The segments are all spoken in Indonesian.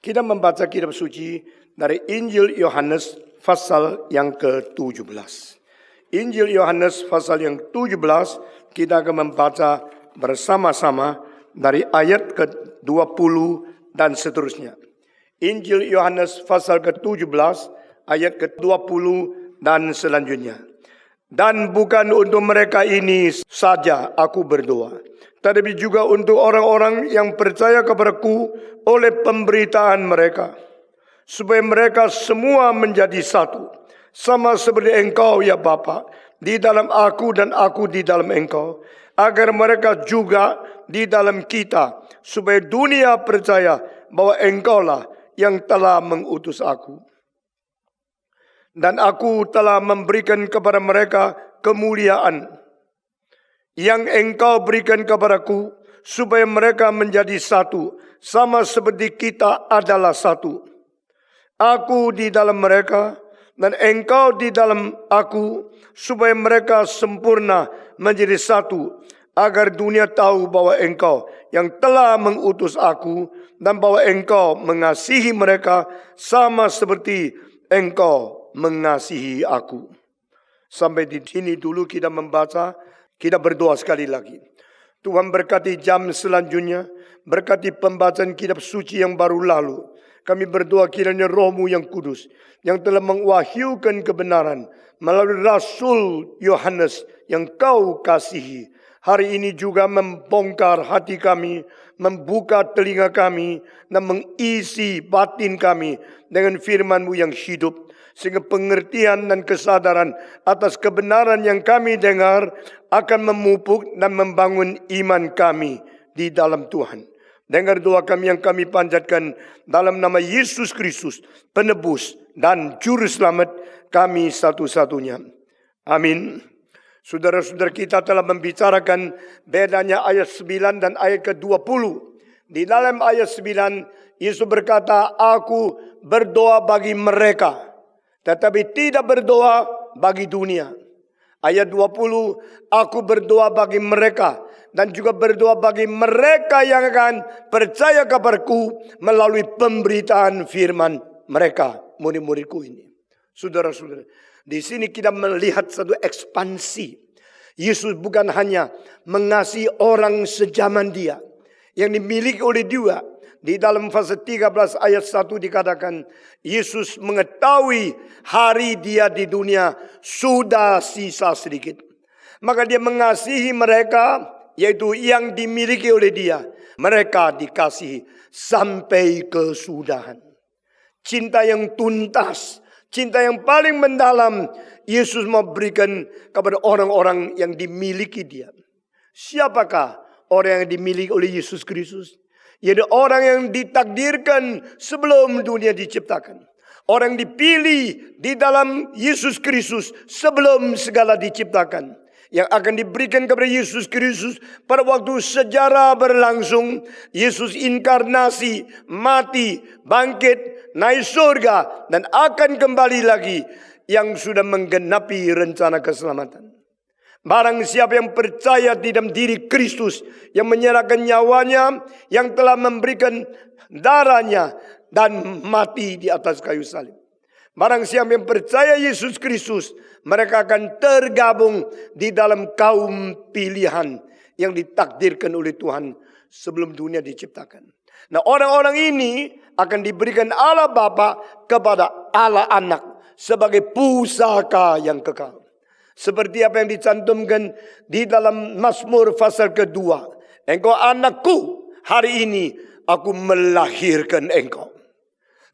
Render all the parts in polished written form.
Kita membaca kitab suci dari Injil Yohanes pasal yang ke-17. Injil Yohanes pasal yang ke-17 kita akan membaca bersama-sama dari ayat ke-20 dan seterusnya. Injil Yohanes pasal ke-17 ayat ke-20 dan selanjutnya. Dan bukan untuk mereka ini saja aku berdoa, tetapi juga untuk orang-orang yang percaya kepadaku oleh pemberitaan mereka, supaya mereka semua menjadi satu, sama seperti Engkau ya Bapa di dalam aku dan aku di dalam Engkau, agar mereka juga di dalam kita, supaya dunia percaya bahwa Engkaulah yang telah mengutus aku. Dan aku telah memberikan kepada mereka kemuliaan yang Engkau berikan kepadaku, supaya mereka menjadi satu, sama seperti kita adalah satu. Aku di dalam mereka, dan Engkau di dalam aku, supaya mereka sempurna menjadi satu, agar dunia tahu bahwa Engkau yang telah mengutus aku, dan bahwa Engkau mengasihi mereka sama seperti Engkau mengasihi aku. Sampai di sini dulu kita membaca, kita berdoa sekali lagi. Tuhan berkati jam selanjutnya, berkati pembacaan kitab suci yang baru lalu. Kami berdoa kiranya Roh-Mu yang kudus, yang telah mengwahyukan kebenaran melalui Rasul Yohanes yang Kau kasihi, hari ini juga membongkar hati kami, membuka telinga kami, dan mengisi batin kami dengan firman-Mu yang hidup, sehingga pengertian dan kesadaran atas kebenaran yang kami dengar akan memupuk dan membangun iman kami di dalam Tuhan. Dengar doa kami yang kami panjatkan dalam nama Yesus Kristus, penebus dan juru selamat kami satu-satunya. Amin. Saudara-saudara, kita telah membicarakan bedanya ayat 9 dan ayat ke-20. Di dalam ayat 9, Yesus berkata, aku berdoa bagi mereka, tetapi tidak berdoa bagi dunia. Ayat 20, aku berdoa bagi mereka, dan juga berdoa bagi mereka yang akan percaya kepadaku melalui pemberitaan firman mereka, murid-muridku ini. Saudara-saudara, di sini kita melihat satu ekspansi. Yesus bukan hanya mengasihi orang sejaman dia, yang dimiliki oleh dia. Di dalam fase 13 ayat 1 dikatakan, Yesus mengetahui hari dia di dunia sudah sisa sedikit. Maka dia mengasihi mereka, yaitu yang dimiliki oleh dia. Mereka dikasihi sampai kesudahan. Cinta yang tuntas, cinta yang paling mendalam, Yesus mau berikan kepada orang-orang yang dimiliki dia. Siapakah orang yang dimiliki oleh Yesus Kristus? Yaitu orang yang ditakdirkan sebelum dunia diciptakan. Orang dipilih di dalam Yesus Kristus sebelum segala diciptakan. Yang akan diberikan kepada Yesus Kristus pada waktu sejarah berlangsung. Yesus inkarnasi, mati, bangkit, naik surga, dan akan kembali lagi, yang sudah menggenapi rencana keselamatan. Barang siapa yang percaya di dalam diri Kristus, yang menyerahkan nyawanya, yang telah memberikan darahnya dan mati di atas kayu salib. Barang siapa yang percaya Yesus Kristus, mereka akan tergabung di dalam kaum pilihan yang ditakdirkan oleh Tuhan sebelum dunia diciptakan. Nah, orang-orang ini akan diberikan Allah Bapa kepada Allah Anak sebagai pusaka yang kekal. Seperti apa yang dicantumkan di dalam Mazmur pasal kedua. Engkau anakku, hari ini aku melahirkan engkau.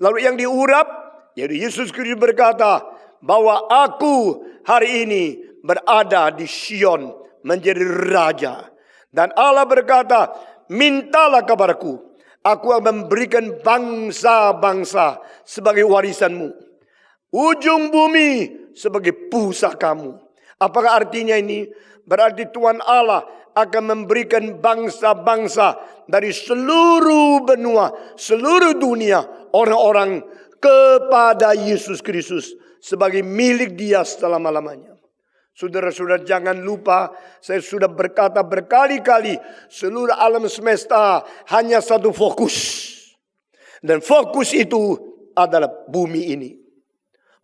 Lalu yang diurap, yaitu Yesus Kristus berkata bahwa aku hari ini berada di Sion menjadi raja. Dan Allah berkata, mintalah kepadaku, aku akan memberikan bangsa-bangsa sebagai warisanmu, ujung bumi sebagai pusakamu. Apakah artinya ini? Berarti Tuhan Allah akan memberikan bangsa-bangsa dari seluruh benua, seluruh dunia, orang-orang kepada Yesus Kristus sebagai milik dia selama-lamanya. Saudara-saudara, jangan lupa, saya sudah berkata berkali-kali, seluruh alam semesta hanya satu fokus. Dan fokus itu adalah bumi ini.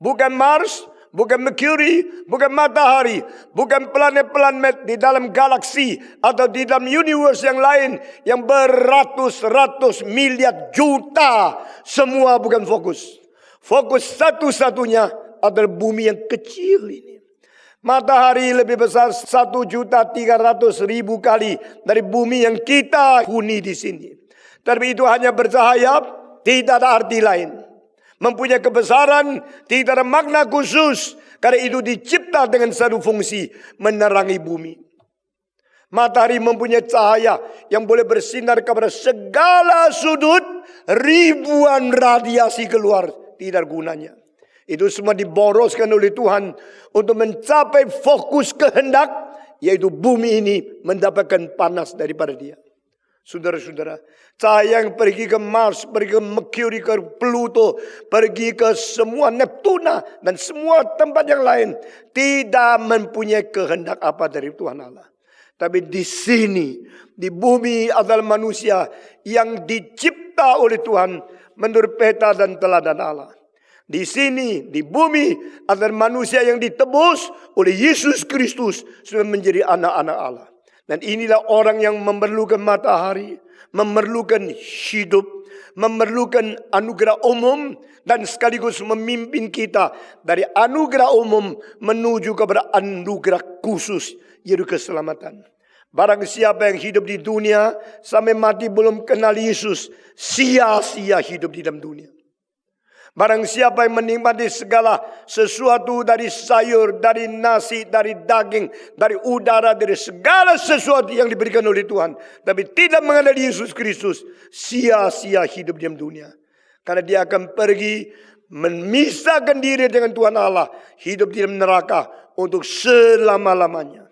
Bukan Mars, bukan Mercury, bukan matahari, bukan planet-planet di dalam galaksi atau di dalam universe yang lain yang beratus-ratus miliar juta. Semua bukan fokus. Fokus satu-satunya adalah bumi yang kecil ini. Matahari lebih besar 1.300.000 kali dari bumi yang kita huni di sini. Tapi itu hanya bercahaya, tidak ada arti lain. Mempunyai kebesaran, tidak ada makna khusus. Karena itu dicipta dengan satu fungsi, menerangi bumi. Matahari mempunyai cahaya yang boleh bersinar kepada segala sudut. Ribuan radiasi keluar, tidak gunanya. Itu semua diboroskan oleh Tuhan untuk mencapai fokus kehendak, yaitu bumi ini mendapatkan panas daripada Dia. Saudara-saudara, cahaya yang pergi ke Mars, pergi ke Mercury, ke Pluto, pergi ke semua Neptuna dan semua tempat yang lain, tidak mempunyai kehendak apa dari Tuhan Allah. Tapi di sini, di bumi adalah manusia yang dicipta oleh Tuhan menurut peta dan teladan Allah. Di sini, di bumi adalah manusia yang ditebus oleh Yesus Kristus sudah menjadi anak-anak Allah. Dan inilah orang yang memerlukan matahari, memerlukan hidup, memerlukan anugerah umum, dan sekaligus memimpin kita dari anugerah umum menuju kepada anugerah khusus, yaitu keselamatan. Barang siapa yang hidup di dunia sampai mati belum kenal Yesus, sia-sia hidup di dalam dunia. Barang siapa yang menikmati segala sesuatu dari sayur, dari nasi, dari daging, dari udara, dari segala sesuatu yang diberikan oleh Tuhan, tapi tidak mengenal Yesus Kristus, sia-sia hidup di dalam dunia. Karena dia akan pergi memisahkan diri dengan Tuhan Allah, hidup di dalam neraka untuk selama-lamanya.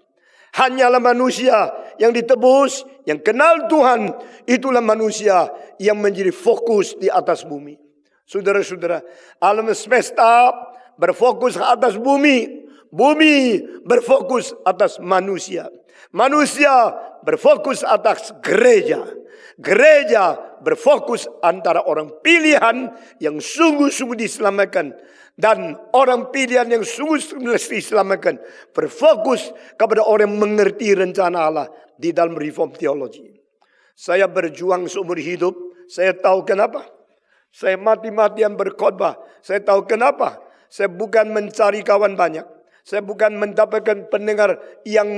Hanyalah manusia yang ditebus, yang kenal Tuhan, itulah manusia yang menjadi fokus di atas bumi. Saudara-saudara, alam semesta berfokus atas bumi. Bumi berfokus atas manusia. Manusia berfokus atas gereja. Gereja berfokus antara orang pilihan yang sungguh-sungguh diselamatkan dan orang pilihan yang sungguh-sungguh diselamatkan. Berfokus kepada orang yang mengerti rencana Allah di dalam reform teologi. Saya berjuang seumur hidup. Saya tahu kenapa. Saya mati-matian berkhotbah. Saya tahu kenapa. Saya bukan mencari kawan banyak. Saya bukan mendapatkan pendengar yang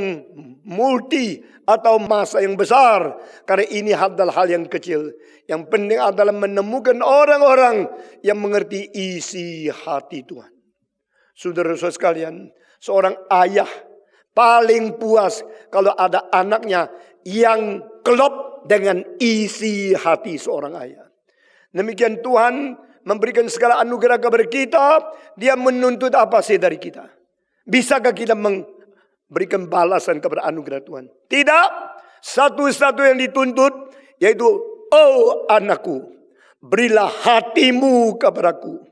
multi atau masa yang besar. Karena ini adalah hal yang kecil. Yang penting adalah menemukan orang-orang yang mengerti isi hati Tuhan. Saudara-saudara sekalian, seorang ayah paling puas kalau ada anaknya yang klop dengan isi hati seorang ayah. Demikian Tuhan memberikan segala anugerah kepada kita. Dia menuntut apa sih dari kita? Bisakah kita memberikan balasan kepada anugerah Tuhan? Tidak. Satu-satu yang dituntut yaitu, oh anakku, berilah hatimu kepadaku.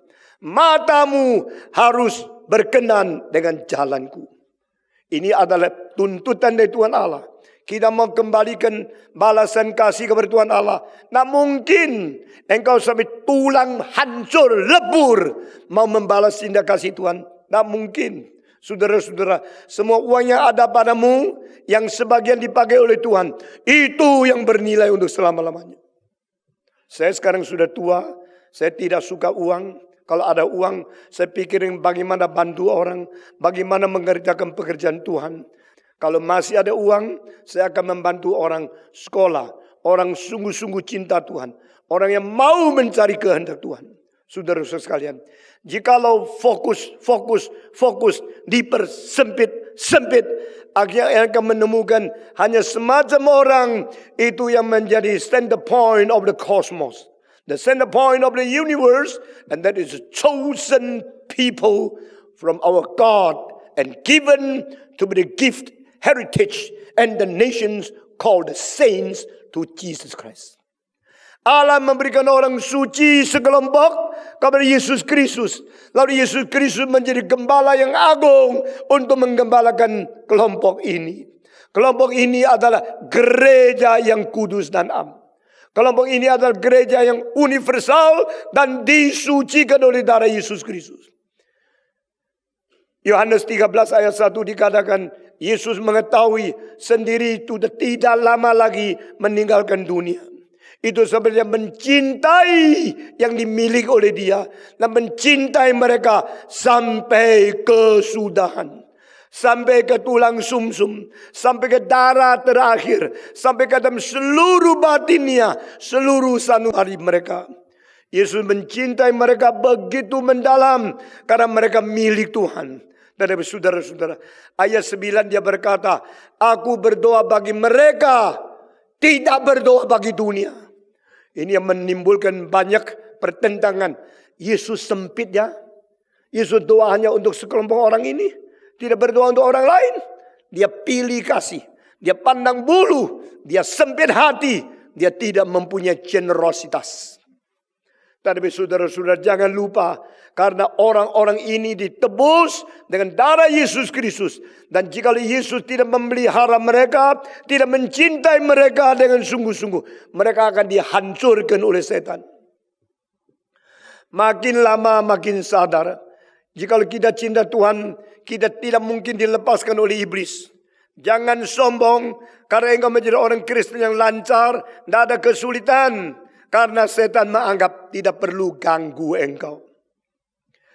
Matamu harus berkenan dengan jalanku. Ini adalah tuntutan dari Tuhan Allah. Kita mau kembalikan balasan kasih kepada Tuhan Allah. Tak mungkin engkau sampai tulang hancur, lebur, mau membalas cinta kasih Tuhan. Tak mungkin. Saudara-saudara, semua uang yang ada padamu, yang sebagian dipakai oleh Tuhan, itu yang bernilai untuk selama-lamanya. Saya sekarang sudah tua, saya tidak suka uang. Kalau ada uang, saya pikirin bagaimana bantu orang, bagaimana mengerjakan pekerjaan Tuhan. Kalau masih ada uang, saya akan membantu orang sekolah. Orang sungguh-sungguh cinta Tuhan. Orang yang mau mencari kehendak Tuhan. Saudara-saudara sekalian. Jikalau fokus dipersempit. Akhirnya akan menemukan hanya semacam orang itu yang menjadi center point of the cosmos. The center point of the universe. And that is chosen people from our God. And given to be the gift heritage and the nations called the saints to Jesus Christ. Allah memberikan orang suci sekelompok kepada Yesus Kristus. Lalu Yesus Kristus menjadi gembala yang agung untuk menggembalakan kelompok ini. Kelompok ini adalah gereja yang kudus dan am. Kelompok ini adalah gereja yang universal dan disucikan oleh darah Yesus Kristus. Yohanes 13 ayat 1 dikatakan, Yesus mengetahui sendiri itu tidak lama lagi meninggalkan dunia. Itu sebenarnya mencintai yang dimiliki oleh dia. Dan mencintai mereka sampai kesudahan. Sampai ke tulang sumsum. Sampai ke darah terakhir. Sampai ke dalam seluruh batinnya. Seluruh sanubari mereka. Yesus mencintai mereka begitu mendalam. Karena mereka milik Tuhan. Dan saudara-saudara, ayat 9 dia berkata, aku berdoa bagi mereka, tidak berdoa bagi dunia. Ini yang menimbulkan banyak pertentangan. Yesus sempit ya. Yesus doa hanya untuk sekelompok orang ini. Tidak berdoa untuk orang lain. Dia pilih kasih. Dia pandang bulu. Dia sempit hati. Dia tidak mempunyai generositas. Tapi saudara-saudara jangan lupa. Karena orang-orang ini ditebus dengan darah Yesus Kristus. Dan jika Yesus tidak memelihara mereka, tidak mencintai mereka dengan sungguh-sungguh, mereka akan dihancurkan oleh setan. Makin lama makin sadar. Jika kita cinta Tuhan, kita tidak mungkin dilepaskan oleh iblis. Jangan sombong karena engkau menjadi orang Kristen yang lancar, tidak ada kesulitan. Karena setan menganggap tidak perlu ganggu engkau.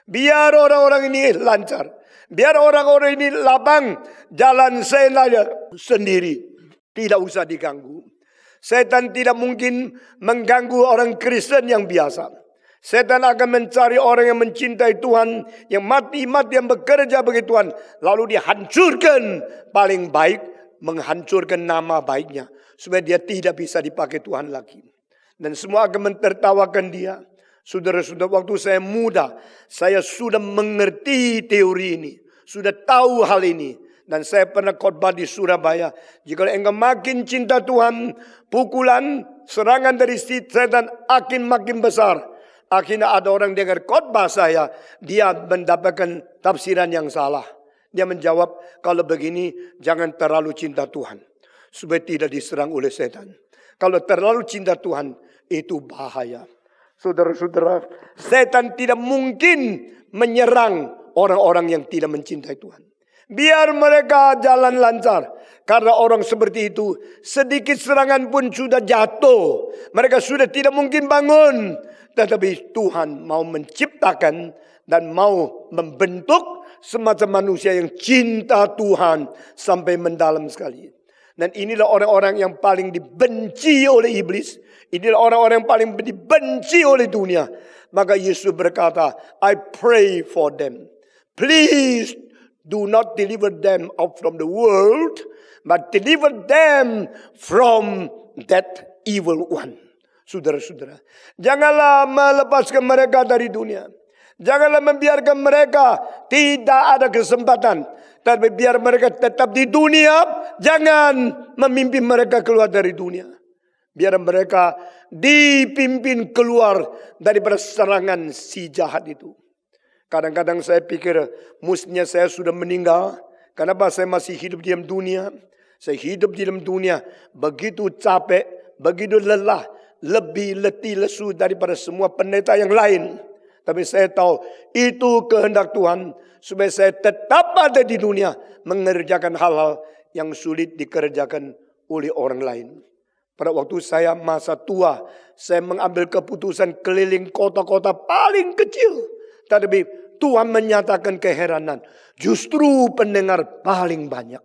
Biar orang-orang ini lancar. Biar orang-orang ini lapang. Jalan saya sendiri. Tidak usah diganggu. Setan tidak mungkin mengganggu orang Kristen yang biasa. Setan akan mencari orang yang mencintai Tuhan. Yang mati-mati yang bekerja bagi Tuhan. Lalu dihancurkan. Paling baik menghancurkan nama baiknya. Supaya dia tidak bisa dipakai Tuhan lagi. Dan semua akan mentertawakan dia. Saudara-saudara, waktu saya muda, saya sudah mengerti teori ini. Sudah tahu hal ini. Dan saya pernah khotbah di Surabaya. Jika engkau makin cinta Tuhan, pukulan, serangan dari setan akan makin besar. Akhirnya ada orang dengar khotbah saya, dia mendapatkan tafsiran yang salah. Dia menjawab, kalau begini jangan terlalu cinta Tuhan. Supaya tidak diserang oleh setan. Kalau terlalu cinta Tuhan, itu bahaya. Saudara-saudara, setan tidak mungkin menyerang orang-orang yang tidak mencintai Tuhan. Biar mereka jalan lancar. Karena orang seperti itu, sedikit serangan pun sudah jatuh. Mereka sudah tidak mungkin bangun. Tetapi Tuhan mau menciptakan dan mau membentuk semacam manusia yang cinta Tuhan sampai mendalam sekali. Dan inilah orang-orang yang paling dibenci oleh iblis. Inilah orang-orang yang paling dibenci oleh dunia. Maka Yesus berkata, I pray for them. Please do not deliver them out from the world, but deliver them from that evil one. Saudara-saudara, janganlah melepaskan mereka dari dunia. Janganlah membiarkan mereka tidak ada kesempatan. Tapi biar mereka tetap di dunia, jangan memimpin mereka keluar dari dunia. Biar mereka dipimpin keluar daripada serangan si jahat itu. Kadang-kadang saya pikir mestinya saya sudah meninggal. Kenapa saya masih hidup di dalam dunia? Saya hidup di dalam dunia begitu capek, begitu lelah, lebih letih lesu daripada semua pendeta yang lain. Tapi saya tahu itu kehendak Tuhan supaya saya tetap ada di dunia mengerjakan hal-hal yang sulit dikerjakan oleh orang lain. Pada waktu saya masa tua, saya mengambil keputusan keliling kota-kota paling kecil. Tetapi Tuhan menyatakan keheranan. Justru pendengar paling banyak.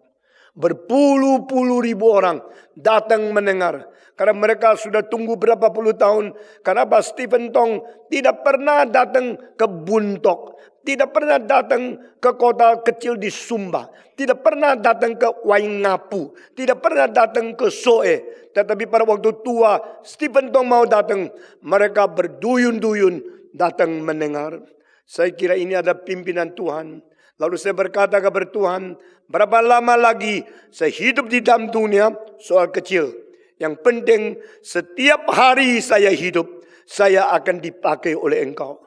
Berpuluh-puluh ribu orang datang mendengar. Karena mereka sudah tunggu berapa puluh tahun. Kenapa Stephen Tong tidak pernah datang ke Buntok. Tidak pernah datang ke kota kecil di Sumba. Tidak pernah datang ke Waingapu. Tidak pernah datang ke Soe. Tetapi pada waktu tua Stephen Tong mau datang. Mereka berduyun-duyun datang mendengar. Saya kira ini ada pimpinan Tuhan. Lalu saya berkata kepada Tuhan, berapa lama lagi saya hidup di dalam dunia? Soal kecil. Yang penting setiap hari saya hidup, saya akan dipakai oleh Engkau.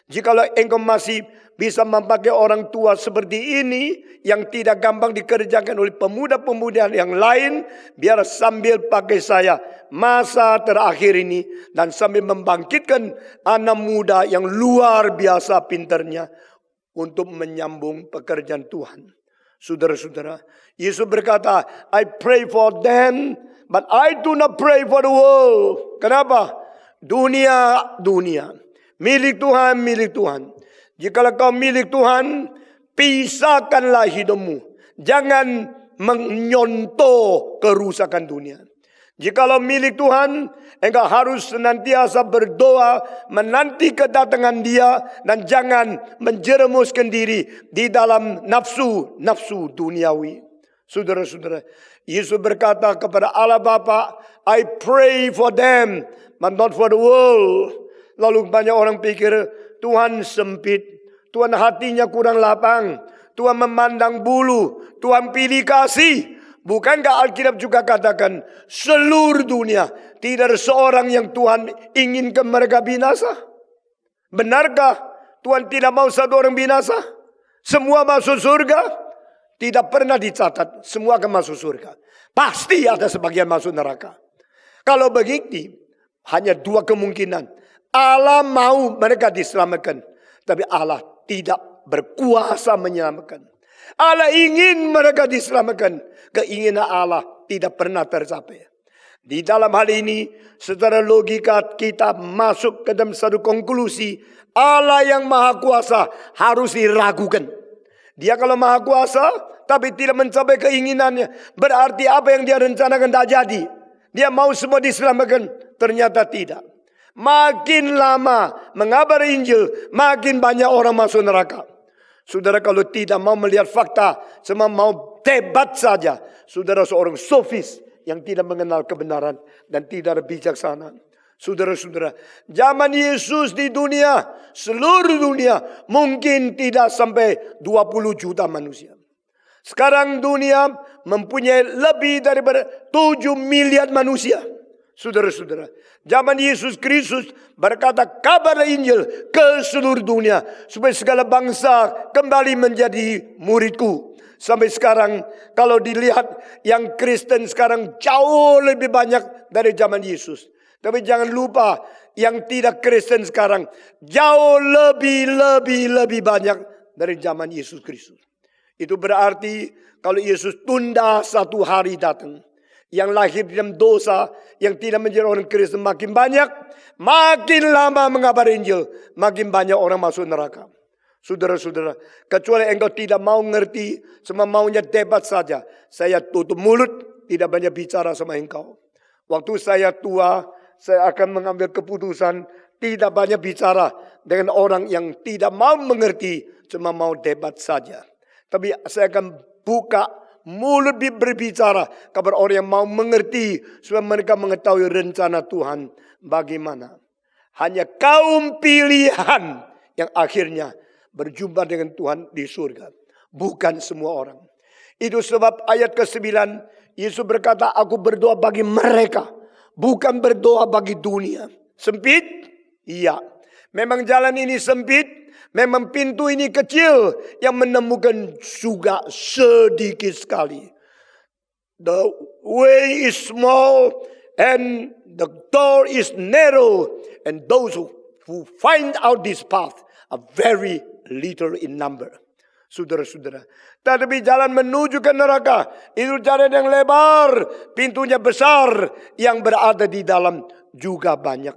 Jikalau engkau masih bisa memakai orang tua seperti ini, yang tidak gampang dikerjakan oleh pemuda-pemuda yang lain, biar sambil pakai saya masa terakhir ini, dan sambil membangkitkan anak muda yang luar biasa pintarnya untuk menyambung pekerjaan Tuhan. Saudara-saudara, Yesus berkata, I pray for them, but I do not pray for the world. Kenapa? Dunia. Milik Tuhan, milik Tuhan. Jikalau kau milik Tuhan, pisahkanlah hidupmu. Jangan menyontoh kerusakan dunia. Jikalau milik Tuhan, engkau harus senantiasa berdoa, menanti kedatangan Dia, dan jangan menjerumuskan diri di dalam nafsu duniawi. Saudara-saudara, Yesus berkata kepada Allah Bapa, I pray for them, but not for the world. Lalu banyak orang pikir Tuhan sempit, Tuhan hatinya kurang lapang, Tuhan memandang bulu, Tuhan pilih kasih. Bukankah Alkitab juga katakan seluruh dunia tidak ada seorang yang Tuhan inginkan mereka binasa? Benarkah Tuhan tidak mau satu orang binasa? Semua masuk surga? Tidak pernah dicatat semua akan masuk surga. Pasti ada sebagian masuk neraka. Kalau begitu, hanya dua kemungkinan. Allah mau mereka diselamatkan, tapi Allah tidak berkuasa menyelamatkan. Allah ingin mereka diselamatkan, keinginan Allah tidak pernah tercapai. Di dalam hal ini, secara logika kita masuk ke dalam satu konklusi, Allah yang maha kuasa harus diragukan. Dia kalau maha kuasa, tapi tidak mencapai keinginannya, berarti apa yang dia rencanakan tidak jadi. Dia mau semua diselamatkan, ternyata tidak. Makin lama mengabari Injil, makin banyak orang masuk neraka. Saudara kalau tidak mau melihat fakta, cuma mau debat saja, saudara seorang sofis yang tidak mengenal kebenaran dan tidak bijaksana. Saudara-saudara, zaman Yesus di dunia, seluruh dunia mungkin tidak sampai 20 juta manusia. Sekarang dunia mempunyai lebih daripada 7 miliar manusia. Saudara-saudara, zaman Yesus Kristus berkata kabar Injil ke seluruh dunia supaya segala bangsa kembali menjadi muridku. Sampai sekarang kalau dilihat yang Kristen sekarang jauh lebih banyak dari zaman Yesus. Tapi jangan lupa yang tidak Kristen sekarang jauh lebih banyak dari zaman Yesus Kristus. Itu berarti kalau Yesus tunda satu hari datang, yang lahir dalam dosa, yang tidak menjadi orang Kristen makin banyak, makin lama mengabari Injil, makin banyak orang masuk neraka. Saudara-saudara, kecuali engkau tidak mau ngerti, cuma maunya debat saja, saya tutup mulut, tidak banyak bicara sama engkau. Waktu saya tua, saya akan mengambil keputusan, tidak banyak bicara dengan orang yang tidak mau mengerti, cuma mau debat saja. Tapi saya akan buka mulut berbicara kepada orang yang mau mengerti supaya mereka mengetahui rencana Tuhan bagaimana. Hanya kaum pilihan yang akhirnya berjumpa dengan Tuhan di surga, bukan semua orang. Itu sebab ayat ke-9 Yesus berkata, aku berdoa bagi mereka, bukan berdoa bagi dunia. Sempit? Iya. Memang jalan ini sempit. Memang pintu ini kecil, yang menemukan juga sedikit sekali. The way is small and the door is narrow, and those who find out this path are very little in number. Saudara-saudara, tetapi jalan menuju ke neraka itu jalan yang lebar, pintunya besar, yang berada di dalam juga banyak.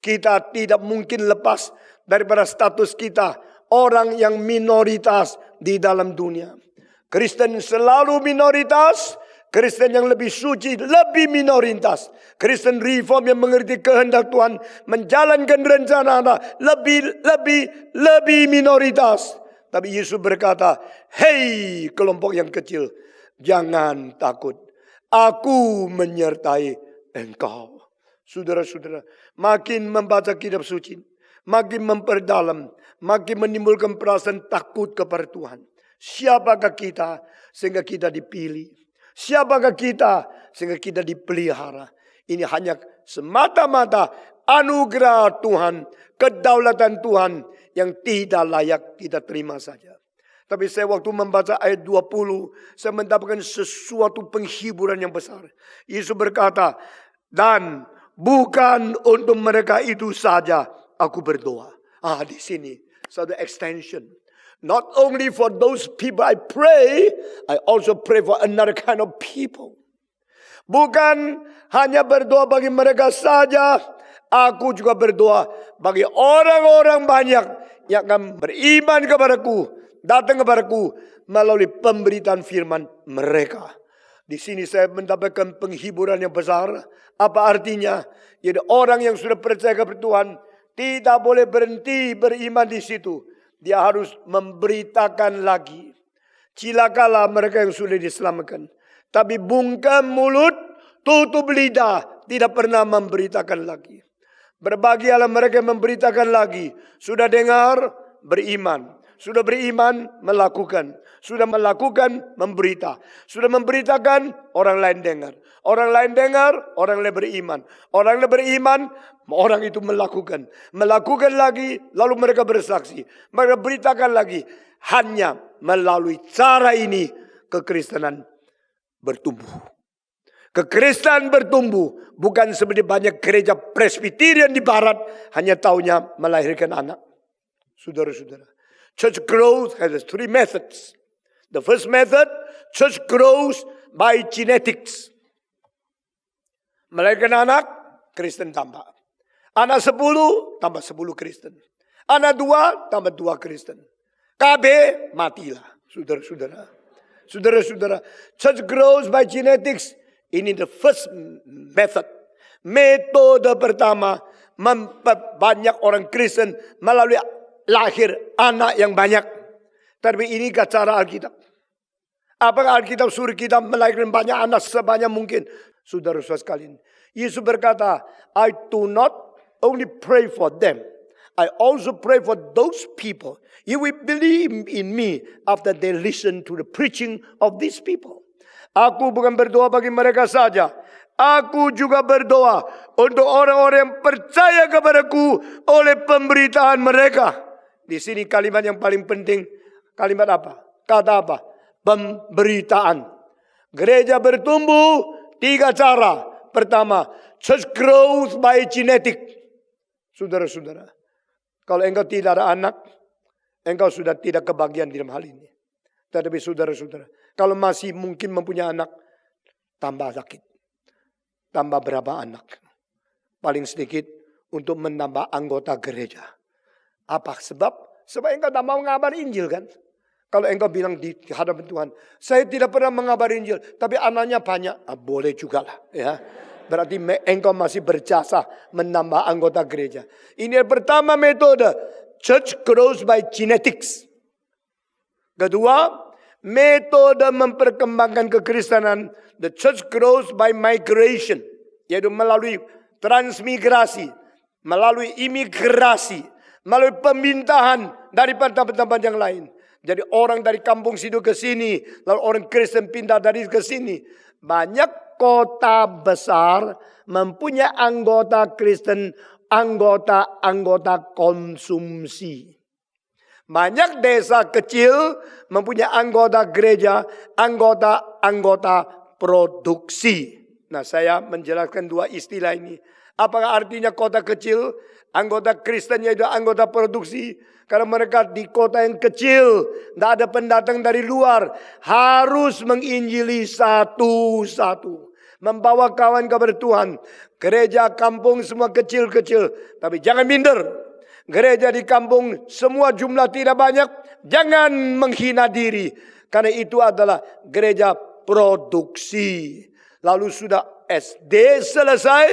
Kita tidak mungkin lepas daripada status kita orang yang minoritas di dalam dunia. Kristen selalu minoritas. Kristen yang lebih suci lebih minoritas. Kristen reform yang mengerti kehendak Tuhan, menjalankan rencana Allah lebih minoritas. Tapi Yesus berkata, hei kelompok yang kecil, jangan takut, aku menyertai engkau. Saudara-saudara, makin membaca kitab suci, makin memperdalam, makin menimbulkan perasaan takut kepada Tuhan. Siapakah kita sehingga kita dipilih? Siapakah kita sehingga kita dipelihara? Ini hanya semata-mata anugerah Tuhan, kedaulatan Tuhan yang tidak layak kita terima saja. Tapi saya waktu membaca ayat 20, saya mendapatkan sesuatu penghiburan yang besar. Yesus berkata, dan bukan untuk mereka itu saja aku berdoa. Di sini satu extension. Not only for those people I pray, I also pray for another kind of people. Bukan hanya berdoa bagi mereka saja, aku juga berdoa bagi orang-orang banyak yang akan beriman kepadaku, datang kepadaku melalui pemberitaan firman mereka. Di sini saya mendapatkan penghiburan yang besar. Apa artinya? Jadi orang yang sudah percaya kepada Tuhan tidak boleh berhenti beriman di situ. Dia harus memberitakan lagi. Cilakalah mereka yang sudah diselamatkan. Tapi bungkam mulut, tutup lidah, tidak pernah memberitakan lagi. Berbahagialah mereka yang memberitakan lagi. Sudah dengar, beriman. Sudah beriman, melakukan. Sudah melakukan, memberita. Sudah memberitakan, orang lain dengar. Orang lain dengar, orang lain beriman. Orang lain beriman, orang itu melakukan. Melakukan lagi, lalu mereka bersaksi. Mereka beritakan lagi. Hanya melalui cara ini, kekristenan bertumbuh. Kekristenan bertumbuh. Bukan seperti banyak gereja Presbyterian di barat, hanya taunya melahirkan anak. Saudara-saudara. Church growth has three methods. The first method, church grows by genetics. Melahirkan anak, Kristen tambah. Anak 10, tambah 10 Kristen. Anak 2, tambah 2 Kristen. KB, matilah. Saudara-saudara. Saudara-saudara. Church grows by genetics. Ini the first method. Metode pertama, memperbanyak orang Kristen melalui lahir anak yang banyak. Tapi ini cara Alkitab. Apakah Alkitab suruh kita melahirkan banyak anak sebanyak mungkin? Saudara-saudara sekalian. Yesus berkata, I do not only pray for them. I also pray for those people. You will believe in me after they listen to the preaching of these people. Aku bukan berdoa bagi mereka saja. Aku juga berdoa untuk orang-orang yang percaya kepadaku oleh pemberitaan mereka. Di sini kalimat yang paling penting. Kalimat apa? Kata apa? Pemberitaan. Gereja bertumbuh 3 cara. Pertama, church growth by genetic. Saudara-saudara. Kalau engkau tidak ada anak, engkau sudah tidak kebagian dalam hal ini. Tetapi saudara-saudara, kalau masih mungkin mempunyai anak, tambah sakit. Tambah berapa anak? Paling sedikit untuk menambah anggota gereja. Apa sebab? Sebab engkau tak mau mengabar Injil kan? Kalau engkau bilang di hadapan Tuhan, saya tidak pernah mengabar Injil, tapi anaknya banyak. Boleh juga lah. Ya. Berarti engkau masih berjasa menambah anggota gereja. Ini yang pertama metode. Church grows by genetics. Kedua, metode memperkembangkan kekristenan. The church grows by migration. Yaitu melalui transmigrasi. Melalui imigrasi. Melalui pemindahan daripada tempat-tempat yang lain. Jadi orang dari kampung situ ke sini. Lalu orang Kristen pindah dari ke sini. Banyak kota besar mempunyai anggota Kristen. Anggota konsumsi. Banyak desa kecil mempunyai anggota gereja. Anggota produksi. Nah, saya menjelaskan 2 istilah ini. Apakah artinya kota kecil? Anggota Kristen yaitu anggota produksi. Karena mereka di kota yang kecil. Tidak ada pendatang dari luar. Harus menginjili satu-satu. Membawa kawan kepada Tuhan. Gereja kampung semua kecil-kecil. Tapi jangan minder. Gereja di kampung semua jumlah tidak banyak. Jangan menghina diri. Karena itu adalah gereja produksi. Lalu sudah SD selesai.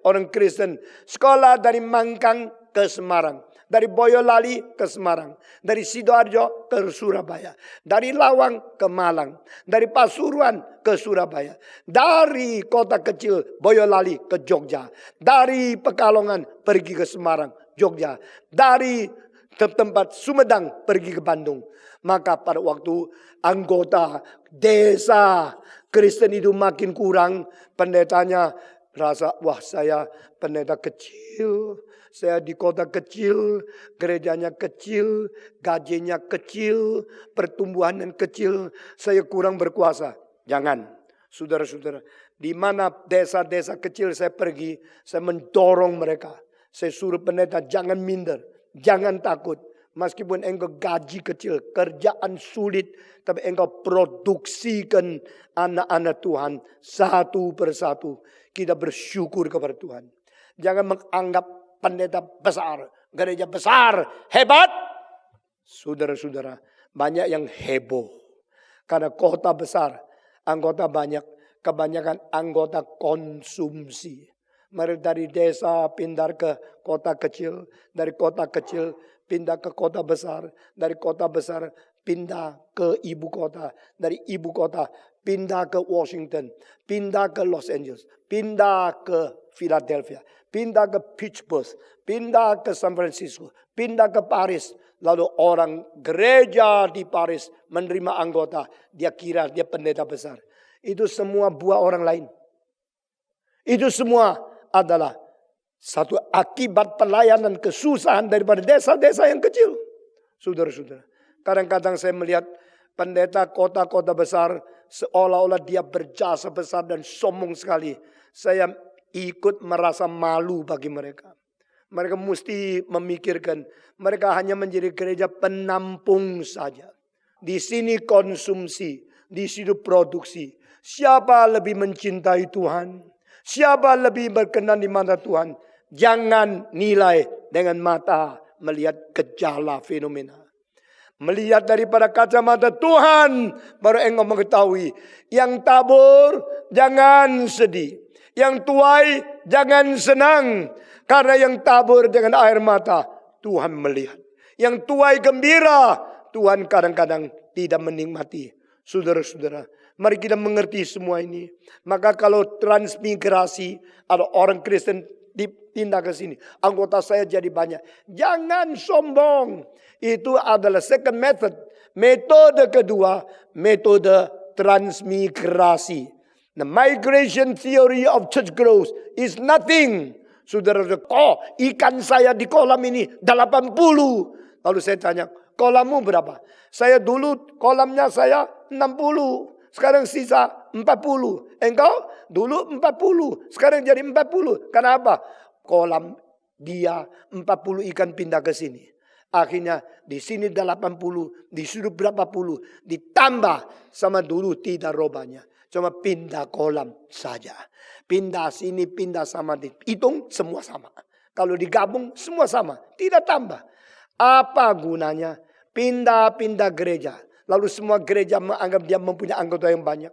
Orang Kristen sekolah dari Mangkang ke Semarang. Dari Boyolali ke Semarang. Dari Sidoarjo ke Surabaya. Dari Lawang ke Malang. Dari Pasuruan ke Surabaya. Dari kota kecil Boyolali ke Jogja. Dari Pekalongan pergi ke Semarang, Jogja. Dari tempat Sumedang pergi ke Bandung. Maka pada waktu anggota desa Kristen itu makin kurang. Pendetanya Rasa, wah saya pendeta kecil, saya di kota kecil, gerejanya kecil, gajinya kecil, pertumbuhan yang kecil, saya kurang berkuasa. Jangan, saudara-saudara. Di mana desa-desa kecil saya pergi, saya mendorong mereka. Saya suruh pendeta jangan minder, jangan takut. Meskipun engkau gaji kecil, kerjaan sulit, tapi engkau produksikan anak-anak Tuhan satu persatu. Kita bersyukur kepada Tuhan. Jangan menganggap pendeta besar, gereja besar, hebat. Saudara-saudara, banyak yang heboh. Karena kota besar, anggota banyak, kebanyakan anggota konsumsi. Mereka dari desa pindah ke kota kecil, dari kota kecil pindah ke kota besar, dari kota besar pindah ke ibu kota, dari ibu kota pindah ke Washington, pindah ke Los Angeles, pindah ke Philadelphia, pindah ke Pittsburgh, pindah ke San Francisco, pindah ke Paris. Lalu orang gereja di Paris menerima anggota, dia kira dia pendeta besar. Itu semua buah orang lain. Itu semua adalah satu akibat pelayanan kesusahan daripada desa-desa yang kecil. Saudara-saudara, kadang-kadang saya melihat pendeta kota-kota besar seolah-olah dia berjasa besar dan sombong sekali. Saya ikut merasa malu bagi mereka. Mereka mesti memikirkan mereka hanya menjadi gereja penampung saja. Di sini konsumsi, di situ produksi. Siapa lebih mencintai Tuhan? Siapa lebih berkenan di mata Tuhan? Jangan nilai dengan mata melihat gejala fenomena. Melihat daripada kacamata Tuhan, baru engkau mengetahui. Yang tabur, jangan sedih. Yang tuai, jangan senang. Karena yang tabur dengan air mata, Tuhan melihat. Yang tuai gembira, Tuhan kadang-kadang tidak menikmati. Saudara-saudara, mari kita mengerti semua ini. Maka kalau transmigrasi, ada orang Kristen dipindah ke sini, anggota saya jadi banyak. Jangan sombong. Itu adalah second method. Metode kedua, metode transmigrasi. The migration theory of church growth is nothing. Saudara, ikan saya di kolam ini 80. Lalu saya tanya, kolammu berapa? Saya dulu kolamnya saya 60. Sekarang sisa 40. Engkau dulu 40. Sekarang jadi 40. Kenapa? Kolam dia 40 ikan pindah ke sini. Akhirnya di sini 80. Di situ berapa puluh. Ditambah sama dulu tidak robanya. Cuma pindah kolam saja. Pindah sini, pindah sama. Hitung semua sama. Kalau digabung semua sama. Tidak tambah. Apa gunanya? Pindah-pindah gereja. Lalu semua gereja menganggap dia mempunyai anggota yang banyak.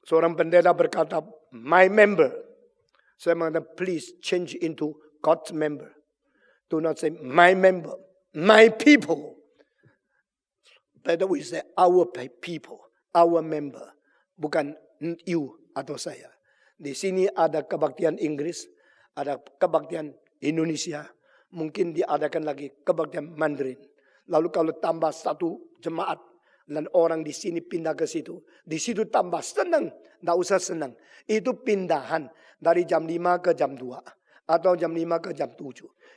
Seorang pendeta berkata, my member. Saya mengatakan, please change into God's member. Do not say, my member, my people. Better we say, our people, our member. Bukan you atau saya. Di sini ada kebaktian Inggris, ada kebaktian Indonesia. Mungkin diadakan lagi kebaktian Mandarin. Lalu kalau tambah satu jemaat dan orang di sini pindah ke situ. Di situ tambah senang. Tidak usah senang. Itu pindahan dari jam 5 ke jam 2. Atau jam 5 ke jam 7.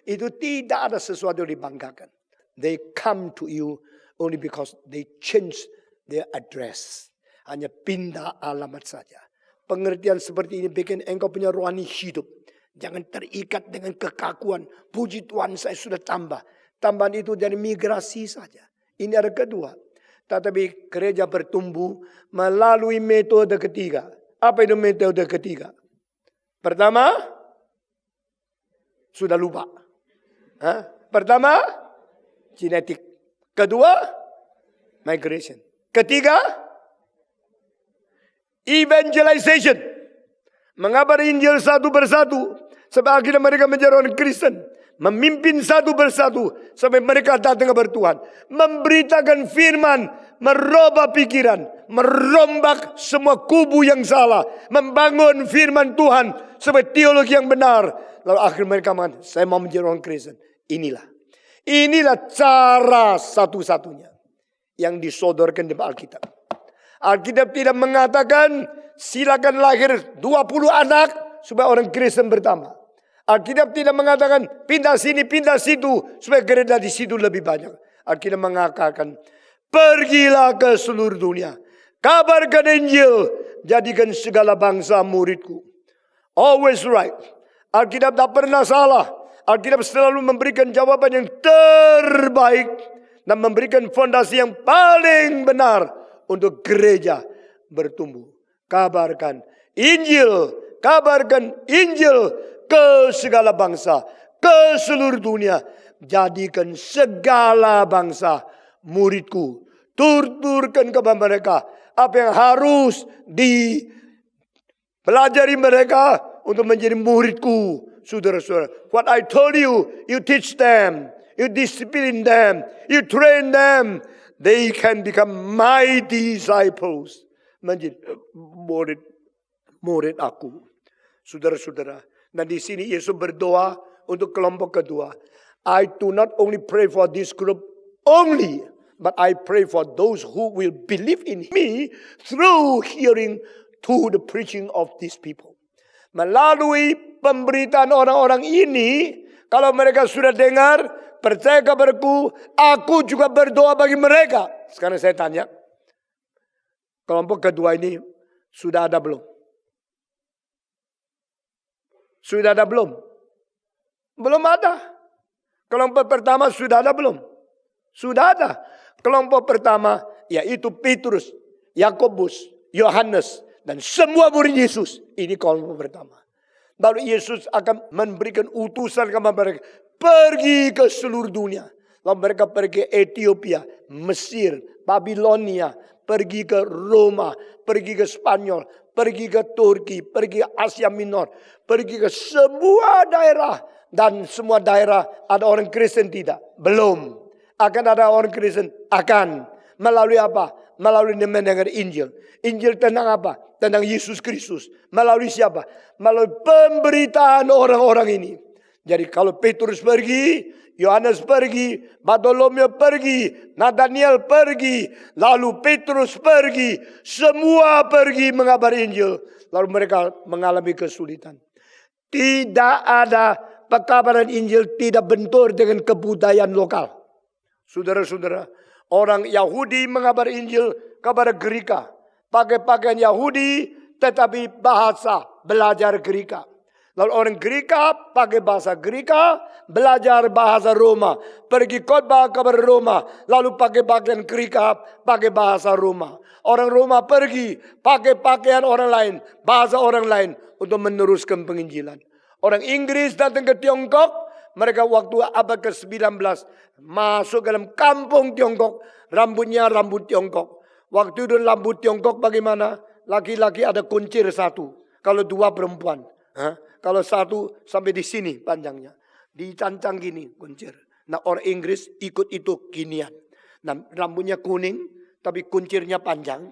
Itu tidak ada sesuatu yang dibanggakan. They come to you only because they change their address. Hanya pindah alamat saja. Pengertian seperti ini bikin engkau punya rohani hidup. Jangan terikat dengan kekakuan. Puji Tuhan saya sudah tambah. Tambahan itu dari migrasi saja. Ini ada kedua. Tetapi gereja bertumbuh melalui metode ketiga. Apa itu metode ketiga? Pertama, sudah lupa. Pertama, genetik. Kedua, migration. Ketiga, evangelization. Mengabar Injil satu persatu. Sebab akhirnya mereka menjadi orang Kristen. Memimpin satu persatu. Sampai mereka datang kepada Tuhan. Memberitakan firman. Merubah pikiran. Merombak semua kubu yang salah. Membangun firman Tuhan. Sebagai teologi yang benar. Lalu akhirnya mereka mengatakan, saya mau menjadi orang Kristen. Inilah cara satu-satunya. Yang disodorkan di Alkitab. Alkitab tidak mengatakan silakan lahir 20 anak supaya orang Kristen bertambah. Alkitab tidak mengatakan pindah sini, pindah situ supaya gereja di situ lebih banyak. Alkitab mengatakan pergilah ke seluruh dunia, kabarkan Injil, jadikan segala bangsa muridku. Always right. Alkitab tak pernah salah. Alkitab selalu memberikan jawaban yang terbaik dan memberikan fondasi yang paling benar untuk gereja bertumbuh. Kabarkan Injil, kabarkan Injil ke segala bangsa, ke seluruh dunia. Jadikan segala bangsa muridku. Tuturkan kepada mereka apa yang harus dipelajari mereka untuk menjadi muridku. Saudara-saudara, what I told you, you teach them, you discipline them, you train them. They can become my disciples. Menjadi murid aku. Saudara-saudara, nah di sini Yesus berdoa untuk kelompok kedua. I do not only pray for this group only, but I pray for those who will believe in me through hearing to the preaching of these people. Melalui pemberitaan orang-orang ini, kalau mereka sudah dengar, percaya kabarku, aku juga berdoa bagi mereka. Sekarang saya tanya, kelompok kedua ini sudah ada belum? Sudah ada belum? Belum ada. Kelompok pertama sudah ada belum? Sudah ada. Kelompok pertama yaitu Petrus, Yakobus, Yohanes, dan semua murid Yesus. Ini kelompok pertama. Lalu Yesus akan memberikan utusan kepada mereka. Pergi ke seluruh dunia. Lalu mereka pergi ke Ethiopia, Mesir, Babilonia, pergi ke Roma, pergi ke Spanyol, pergi ke Turki, pergi ke Asia Minor, pergi ke semua daerah. Dan semua daerah ada orang Kristen tidak? Belum. Akan ada orang Kristen? Akan. Melalui apa? Melalui mendengar Injil. Injil tentang apa? Tentang Yesus Kristus. Melalui siapa? Melalui pemberitaan orang-orang ini. Jadi kalau Petrus pergi, Yohanes pergi, Bartolomeo pergi, Nathaniel pergi, lalu Petrus pergi, semua pergi mengabari Injil. Lalu mereka mengalami kesulitan. Tidak ada pekabaran Injil tidak bentur dengan kebudayaan lokal. Saudara-saudara, orang Yahudi mengabari Injil kepada Greka. Pakai pakaian Yahudi tetapi bahasa belajar Greka. Lalu orang Greka pakai bahasa Greka, belajar bahasa Roma. Pergi khotbah kepada Roma, lalu pakai pakaian Greka, pakai bahasa Roma. Orang Roma pergi pakai pakaian orang lain, bahasa orang lain untuk meneruskan penginjilan. Orang Inggris datang ke Tiongkok, mereka waktu abad ke-19 masuk ke dalam kampung Tiongkok, rambutnya rambut Tiongkok. Waktu itu rambut Tiongkok bagaimana? Laki-laki ada kuncir satu, kalau dua perempuan. Kalau satu sampai di sini panjangnya, dicancang gini kuncir. Nah orang Inggris ikut itu ginian. Nah rambutnya kuning, tapi kuncirnya panjang.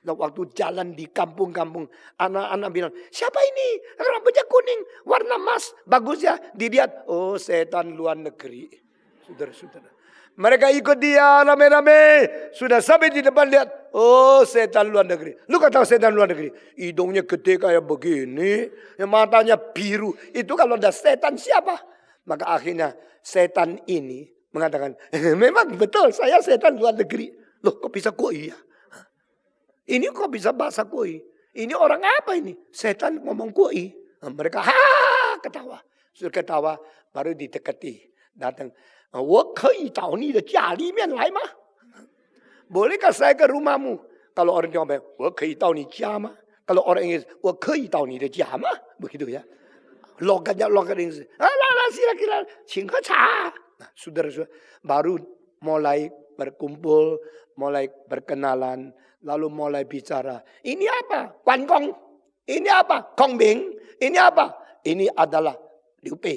Nah, waktu jalan di kampung-kampung, anak-anak bilang, siapa ini? Rambutnya kuning, warna emas, bagus ya. Dilihat, oh setan luar negeri. Saudara-saudara. Mereka ikut dia rame-rame. Sudah sampai di depan lihat, oh setan luar negeri. Lu kan tahu setan luar negeri? Hidungnya gede kayak begini, matanya biru. Itu kalau ada setan siapa? Maka akhirnya setan ini mengatakan, memang betul saya setan luar negeri. Loh kok bisa koi ya? Ini kok bisa bahasa koi? Ini orang apa ini? Setan ngomong koi. Nah, mereka ketawa. Sudah ketawa baru didekati. Datang. Bolehkah saya ke rumahmu? Kalau orang Tiongkok bilang, kalau orang Inggris, begitu ya. Logatnya logat Inggris. Nah, saudara-saudara, baru mulai berkumpul, mulai berkenalan, lalu mulai bicara. Ini apa? Guanggong. Ini apa? Kongbing. Ini apa? Ini adalah Liu Bei.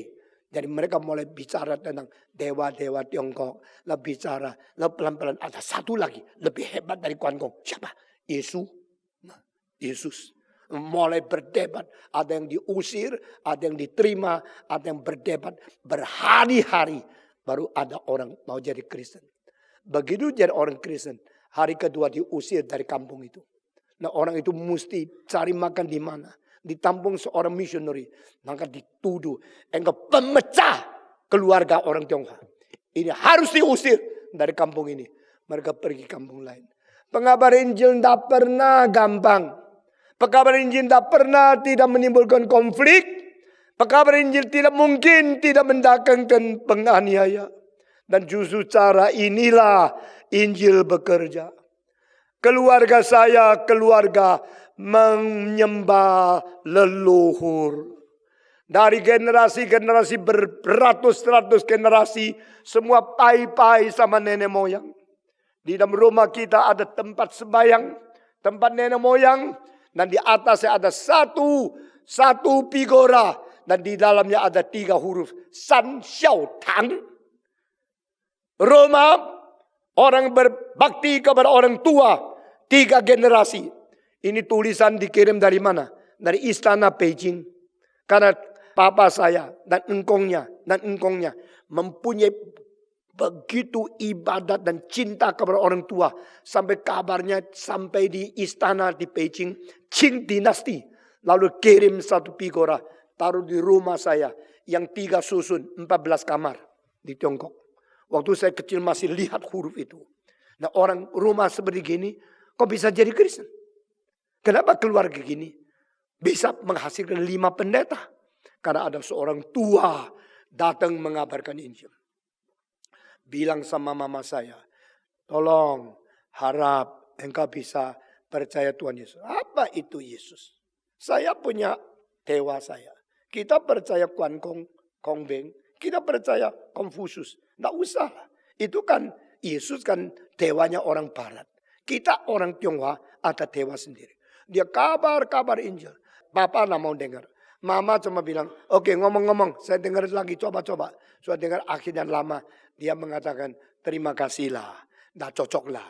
Jadi mereka mulai bicara tentang dewa-dewa Tiongkok. Lalu bicara. Lalu pelan-pelan ada satu lagi. Lebih hebat dari Guanggong. Siapa? Yesus. Nah, Yesus. Mulai berdebat. Ada yang diusir. Ada yang diterima. Ada yang berdebat. Berhari-hari. Baru ada orang mau jadi Kristen. Begitu jadi orang Kristen. Hari kedua diusir dari kampung itu. Nah orang itu mesti cari makan di mana. Ditampung seorang missionary. Maka dituduh. Engkau pemecah keluarga orang Tionghoa. Ini harus diusir dari kampung ini. Mereka pergi kampung lain. Pengabar Injil tidak pernah gampang. Pengabar Injil tidak pernah tidak menimbulkan konflik. Pengabar Injil tidak mungkin tidak mendatangkan penganiaya. Dan justru cara inilah Injil bekerja. Keluarga saya, keluarga menyembah leluhur. Dari generasi-generasi beratus-ratus generasi, semua pai-pai sama nenek moyang. Di dalam rumah kita ada tempat sembahyang, tempat nenek moyang. Dan di atasnya ada satu figura. Dan di dalamnya ada 3 huruf. San Xiao Tang. Roma, orang berbakti kepada orang tua. 3 generasi. Ini tulisan dikirim dari mana? Dari istana Beijing. Karena papa saya dan engkongnya mempunyai begitu ibadat dan cinta kepada orang tua. Sampai kabarnya sampai di istana di Beijing. Qing dinasti. Lalu kirim satu figura. Taruh di rumah saya. Yang 3 susun 14 kamar di Tiongkok. Waktu saya kecil masih lihat huruf itu. Nah orang rumah seperti gini. Kok bisa jadi Kristen? Kenapa keluarga gini bisa menghasilkan 5 pendeta? Karena ada seorang tua datang mengabarkan Injil. Bilang sama mama saya, tolong harap engkau bisa percaya Tuhan Yesus. Apa itu Yesus? Saya punya dewa saya. Kita percaya Kuan Kong Beng. Kita percaya Konfusius. Tidak usah. Itu kan Yesus kan dewanya orang Barat. Kita orang Tionghoa ada dewa sendiri. Dia kabar Injil. Bapak tidak mau dengar. Mama cuma bilang, oke, ngomong-ngomong. Saya dengar lagi, coba-coba. Saya dengar akhirnya lama. Dia mengatakan, terima kasihlah. Tidak cocoklah.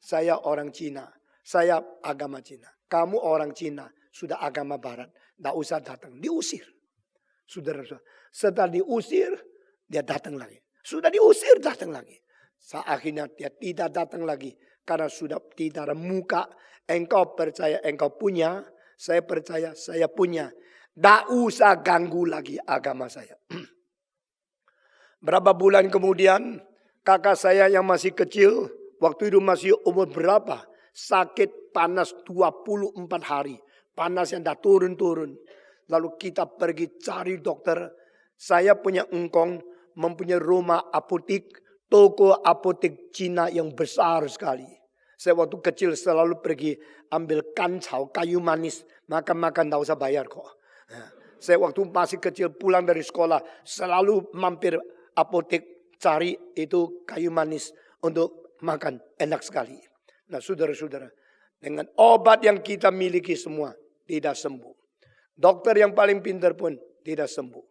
Saya orang Cina. Saya agama Cina. Kamu orang Cina. Sudah agama Barat. Tidak usah datang. Diusir. Saudara-saudara. Setelah diusir, dia datang lagi. Sudah diusir, datang lagi. Akhirnya dia tidak datang lagi. Karena sudah tidak ada muka. Engkau percaya engkau punya. Saya percaya saya punya. Tak usah ganggu lagi agama saya. Berapa bulan kemudian. Kakak saya yang masih kecil. Waktu itu masih umur berapa. Sakit panas 24 hari. Panas yang dah turun-turun. Lalu kita pergi cari dokter. Saya punya engkong. Mempunyai rumah apotek. Toko apotek Cina yang besar sekali. Saya waktu kecil selalu pergi ambil kancau, kayu manis. Makan-makan tidak usah bayar kok. Saya waktu masih kecil pulang dari sekolah. Selalu mampir apotek cari itu kayu manis untuk makan. Enak sekali. Nah saudara-saudara. Dengan obat yang kita miliki semua. Tidak sembuh. Dokter yang paling pintar pun tidak sembuh.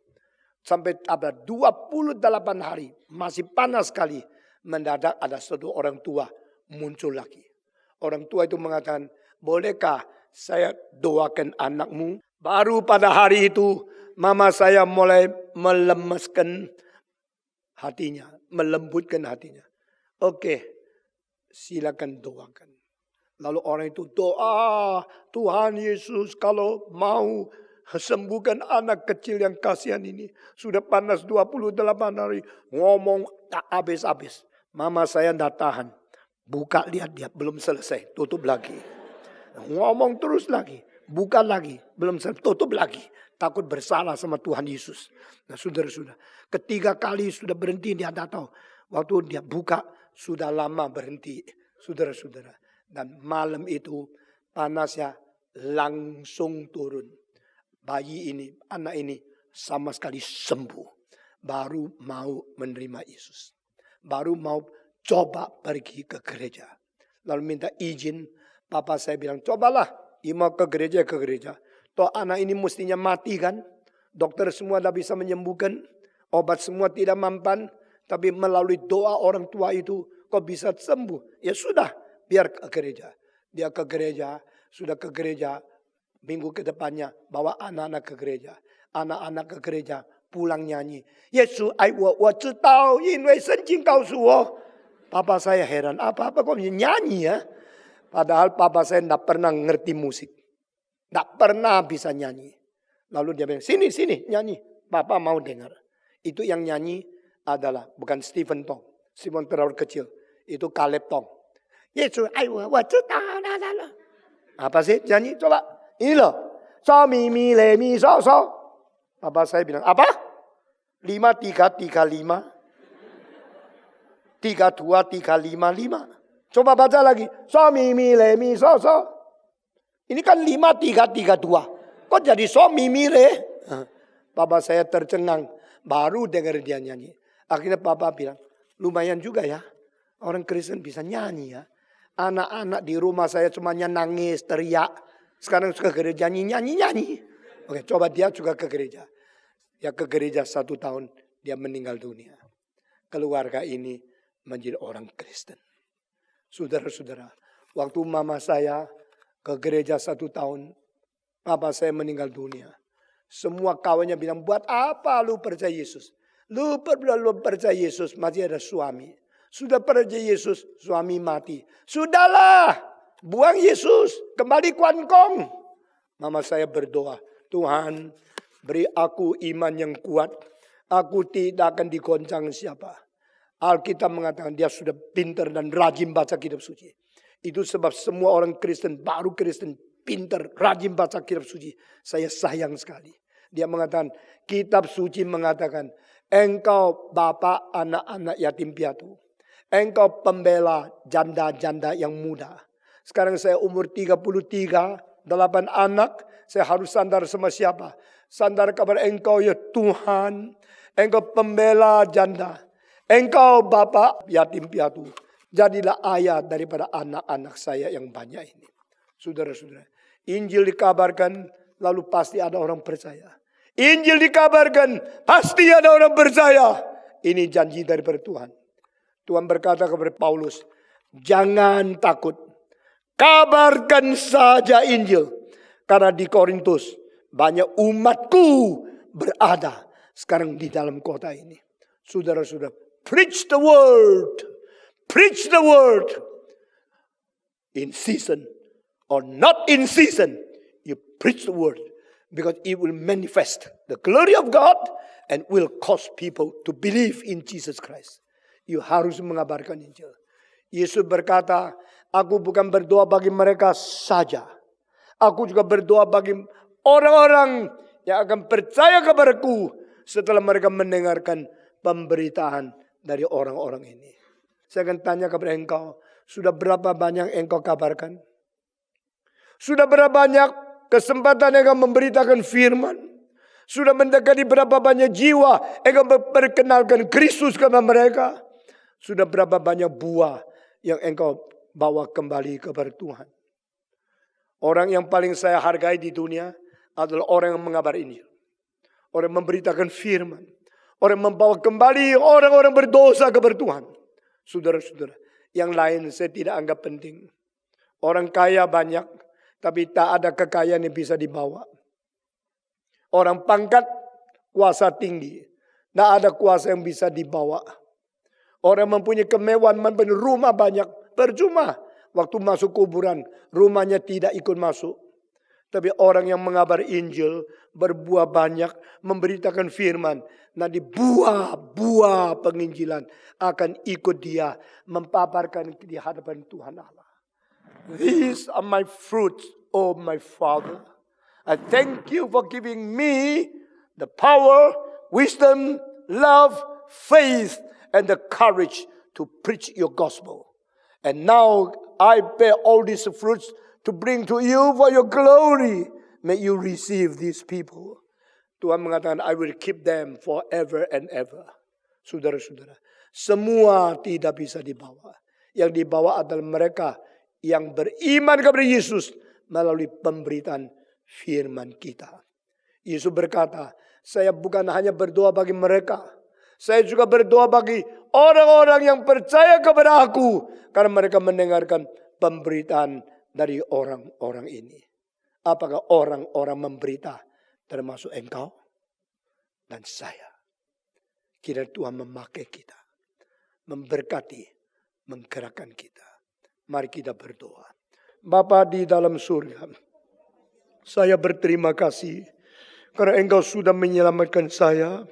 Sampai ada 28 hari. Masih panas sekali. Mendadak ada satu orang tua muncul lagi. Orang tua itu mengatakan, bolehkah saya doakan anakmu? Baru pada hari itu mama saya mulai melemeskan hatinya. Melembutkan hatinya. Oke, silakan doakan. Lalu orang itu doa, Tuhan Yesus kalau mau sembuhkan anak kecil yang kasihan ini. Sudah panas 28 hari. Ngomong tak habis-habis. Mama saya tidak tahan. Buka lihat dia belum selesai. Tutup lagi. Ngomong terus lagi. Buka lagi. Belum selesai. Tutup lagi. Takut bersalah sama Tuhan Yesus. Nah saudara-saudara. Ketiga kali sudah berhenti. Dia tidak tahu. Waktu dia buka. Sudah lama berhenti. Saudara-saudara. Dan malam itu. Panasnya langsung turun. Bayi ini. Anak ini. Sama sekali sembuh. Baru mau menerima Yesus. Baru mau coba pergi ke gereja. Lalu minta izin. Papa saya bilang, cobalah. Mau ke gereja. Toh anak ini mestinya mati kan. Dokter semua tidak bisa menyembuhkan. Obat semua tidak mampan. Tapi melalui doa orang tua itu. Kok bisa sembuh. Ya sudah. Biar ke gereja. Dia ke gereja. Sudah ke gereja. Minggu ke depannya. Bawa anak-anak ke gereja. Anak-anak ke gereja. Pulang nyanyi. Yesus,我知道因为圣经告诉我. Papa saya heran. Apa-apa kok nyanyi ya. Padahal papa saya tidak pernah ngerti musik. Tidak pernah bisa nyanyi. Lalu dia bilang, sini nyanyi. Papa mau dengar. Itu yang nyanyi adalah bukan Stephen Tong. Stephen terlalu kecil. Itu Caleb Tong. Yesus, apa sih nyanyi? Coba. Ini loh. So, mi, le, mi, so. Papa saya bilang, apa? 5, 3, 3, 5. 3, 2, 3, 5, 5. Coba baca lagi. So, mi, le, mi, so. Ini kan 5, 3, 3, 2. Kok jadi so, mi, le? Papa saya tercengang. Baru dengar dia nyanyi. Akhirnya papa bilang, lumayan juga ya. Orang Kristen bisa nyanyi ya. Anak-anak di rumah saya semuanya nangis, teriak. Sekarang suka ke gereja nyanyi. Oke, coba dia juga ke gereja. Ya ke gereja 1 tahun. Dia meninggal dunia. Keluarga ini menjadi orang Kristen. Saudara-saudara, waktu mama saya ke gereja 1 tahun, papa saya meninggal dunia. Semua kawannya bilang, buat apa lu percaya Yesus? Lu percaya Yesus, masih ada suami. Sudah percaya Yesus, suami mati. Sudahlah, buang Yesus, kembali Kuan Kong. Mama saya berdoa, Tuhan beri aku iman yang kuat. Aku tidak akan digoncang siapa. Alkitab mengatakan dia sudah pintar dan rajin baca kitab suci. Itu sebab semua orang Kristen, baru Kristen, pintar, rajin baca kitab suci. Saya sayang sekali. Dia mengatakan, kitab suci mengatakan, engkau bapa anak-anak yatim piatu. Engkau pembela janda-janda yang muda. Sekarang saya umur 33, 8 anak. Saya harus sandar sama siapa? Sandar kepada engkau ya Tuhan. Engkau pembela janda. Engkau Bapa yatim piatu. Jadilah ayah daripada anak-anak saya yang banyak ini. Saudara-saudara. Injil dikabarkan lalu pasti ada orang percaya. Injil dikabarkan pasti ada orang percaya. Ini janji daripada Tuhan. Tuhan berkata kepada Paulus. Jangan takut. Kabarkan saja Injil. Karena di Korintus banyak umatku berada sekarang di dalam kota ini. Saudara-saudara. Preach the word. Preach the word. In season or not in season. You preach the word. Because it will manifest the glory of God. And will cause people to believe in Jesus Christ. You harus mengabarkan Injil. Yesus berkata, aku bukan berdoa bagi mereka saja. Aku juga berdoa bagi orang-orang yang akan percaya kepadaku. Setelah mereka mendengarkan pemberitaan dari orang-orang ini. Saya akan tanya kepada engkau. Sudah berapa banyak engkau kabarkan? Sudah berapa banyak kesempatan engkau memberitakan firman? Sudah mendekati berapa banyak jiwa engkau memperkenalkan Kristus kepada mereka? Sudah berapa banyak buah yang engkau bawa kembali kepada Tuhan? Orang yang paling saya hargai di dunia adalah orang yang mengabar Injil. Orang yang memberitakan firman. Orang membawa kembali orang-orang berdosa kepada Tuhan. Saudara-saudara, yang lain saya tidak anggap penting. Orang kaya banyak, tapi tak ada kekayaan yang bisa dibawa. Orang pangkat, kuasa tinggi. Tak ada kuasa yang bisa dibawa. Orang mempunyai kemewahan, mempunyai rumah banyak, percuma. Waktu masuk kuburan, rumahnya tidak ikut masuk. Tapi orang yang mengabar Injil, berbuah banyak, memberitakan firman. Nanti buah-buah penginjilan akan ikut dia mempaparkan di hadapan Tuhan Allah. These are my fruits, oh my Father. I thank you for giving me the power, wisdom, love, faith, and the courage to preach your gospel. And now I bear all these fruits to bring to you for your glory. May you receive these people. Tuhan mengatakan, I will keep them forever and ever. Saudara-saudara, semua tidak bisa dibawa. Yang dibawa adalah mereka yang beriman kepada Yesus melalui pemberitaan firman kita. Yesus berkata, saya bukan hanya berdoa bagi mereka. Saya juga berdoa bagi orang-orang yang percaya kepada aku. Karena mereka mendengarkan pemberitaan dari orang-orang ini. Apakah orang-orang memberita termasuk engkau dan saya? Kiranya Tuhan memakai kita, memberkati, menggerakkan kita. Mari kita berdoa. Bapa di dalam surga, saya berterima kasih karena Engkau sudah menyelamatkan saya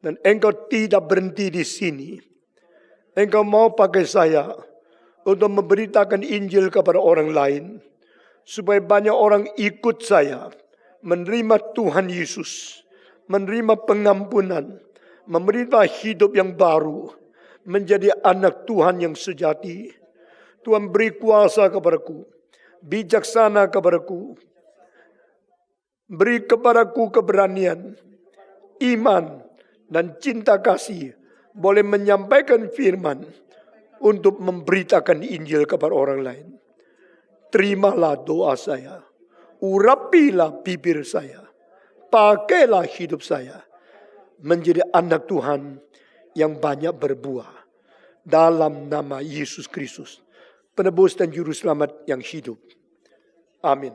dan Engkau tidak berhenti di sini. Engkau mau pakai saya untuk memberitakan Injil kepada orang lain supaya banyak orang ikut saya menerima Tuhan Yesus, menerima pengampunan, menerima hidup yang baru, menjadi anak Tuhan yang sejati. Tuhan beri kuasa kepadaku, bijaksana kepadaku, beri kepadaku keberanian, iman, dan cinta kasih, boleh menyampaikan firman untuk memberitakan Injil kepada orang lain. Terimalah doa saya, urapilah bibir saya, pakailah hidup saya menjadi anak Tuhan yang banyak berbuah. Dalam nama Yesus Kristus, penebus dan juru selamat yang hidup. Amin.